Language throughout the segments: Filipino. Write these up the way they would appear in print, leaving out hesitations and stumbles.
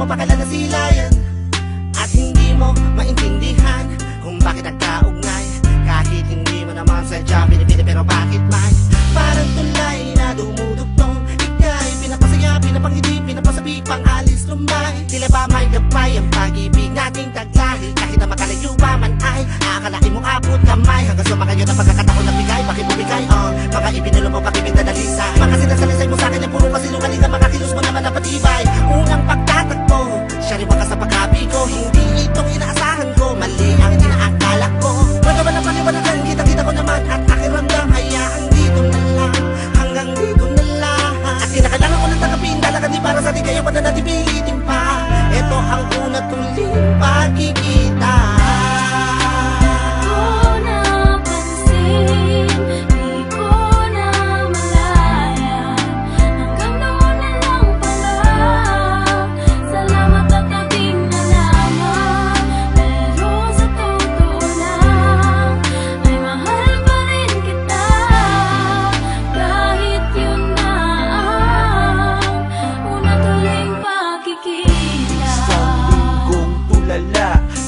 mo pa kailan nasilayan. At hindi mo maintindihan kung bakit nagkaugnay. Kahit hindi mo naman sadya pinipili, pero bakit may parang tulay na dumudugtong. Ika'y pinapasaya, pinapangiti, pinapasabi, pang-alis lumay. Tila ba may gabay ang pag-ibig nating taglahi. Kahit na makalayo pa man ay akalain mo abot kamay. Hanggang sumakayo ng pagkakataon na bigay. Bakit mo bigay? Mga ipinalo mo, pakibig na dalisay. Mga sinasalisay mo sa'kin ay puro pasinungaling. Ang mga kilos mo naman na patibay. Unang pagtatakbo, siya rin wakas sa pagkabigo. Hindi itong inaasahan ko, mali ang inaakala ko. Magawa ng paliwanagan, kita-kita ko naman. At aking ramdam, hayaan dito na lang. Hanggang dito na lang. At kinakailangan ko ng tanggapin, dalagan di para sa di kayo pa na natin pilitin pa. Ito ang una tuling pagkikita.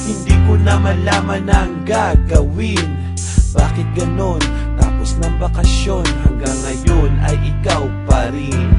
Hindi ko na malaman ang gagawin. Bakit ganon? Tapos ng bakasyon, hanggang ngayon ay ikaw pa rin.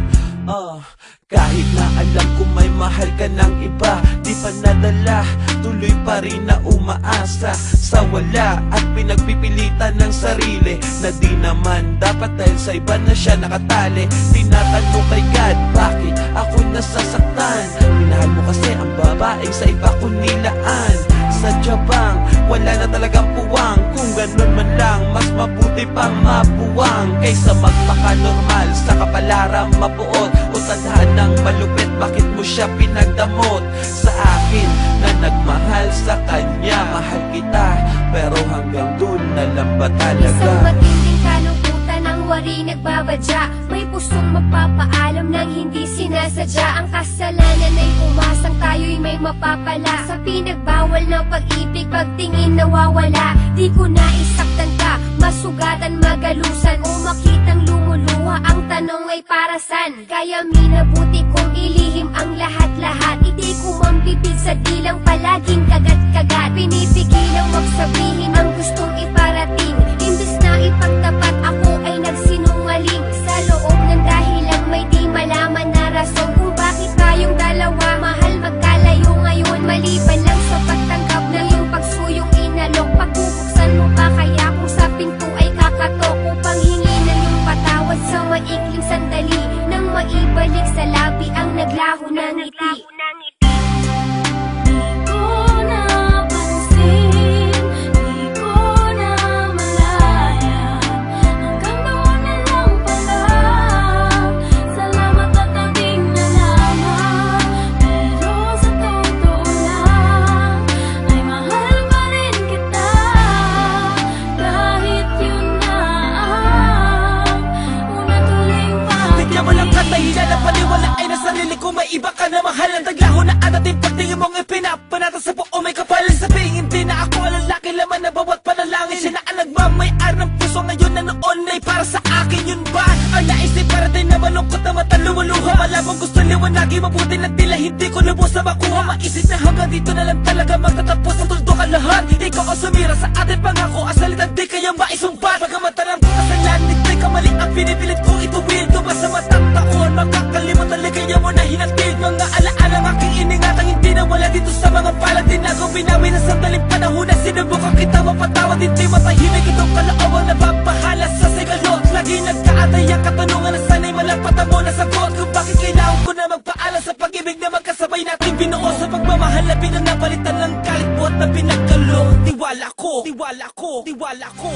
Kahit na alam ko may mahal ka ng iba, di pa nadala, tuloy pa rin na umaasa sa wala. At pinagpipilitan ng sarili na di naman dapat dahil sa iba na siya nakatali. Tinatanong kay God, bakit ako nasasaktan? Minahal mo kasi ang babaeng sa iba ko nilaan. Sadya bang wala na talagang puwang? Kung ganun man lang, mas mabuti pang mapuwang kaysa magpaka-normal sa kapalaran mapuot o tadhanang malupit. Bakit mo siya pinagdamot sa akin na nagmahal sa kanya? Mahal kita pero hanggang dun na lang ba talaga? Isang matinding kalungkutan ang wari nagbabadya. May pusong magpapaalam ng hindi sinasadya. Ang kasalanan ay umasang tayo'y may mapapala. Sa pinagbawal ng pag-ibig, pagtingin nawawala. Di ko naisaktan ka, masugatan, magalusan, o makitang lumuluha. Ang tanong ay para san? Kaya minabuti kong ilihim ang lahat-lahat. Hindi ko mambibig sa dilang palaging kagat-kagat. Pinipigilang magsabihin ang gustong iparating. Imbis na ipagtapat, ako ay nagsinungaling. Sa loob ng dahilang may di malaman na rason kung bakit tayong dalawa mahal magkalayo ngayon. Maliban lang sa pagtanggap ng iyong pagsuyong inalok. Pagpupuksan mo pa kaya kung sa pinto ay kakatok upang hingin ng iyong patawad sa maikling sandali, nang maibalik sa labi ang naglaho na ngiti. Dahilan ang paniwala ay nasa sarili ko, may iba ka na mahal. Ang taglaho na anatin pagtingin mong ipinapanata sa buo may kapalan. Sabihin hindi na ako ang lalaki, laman na bawat panalangin. Siya na ang nagmamayar ng puso ngayon na noon ay para sa akin. Yun ba ang naisip para din na malungkot na mataluwa-luha? Malamang gusto liwanagi, mabuti na tila hindi ko lubos na makuha. Maisip na hanggang dito na lang talaga magtatapos ang tuldukan lahat. Ikaw ang sumira sa atin pangako, ang salita di kaya maisumbat. Pagkamatanang ko kasalanan, ika'y kamali ang pinipilit kong ituwid. Ito ba sa matang taon, makakalimutan ligaya mo na hinatid. Mga alaalang aking iningatang hindi na wala dito sa mga palang tinago. Binawi na sandaling panahon na sinubukan kita mapatawad. Hindi matahimik itong kalaawang napapahala sa sigalot. Lagi nagkaatay ang katanungan na sana'y malapatan mo na sagot. Kung bakit kailangan ko na magpaalam sa pag-ibig na magkasabay natin binuo. Sa pagmamahal na pinanapalitan ng galit buhat na pinagkalo. Tiwala ko, tiwala ko, tiwala ko.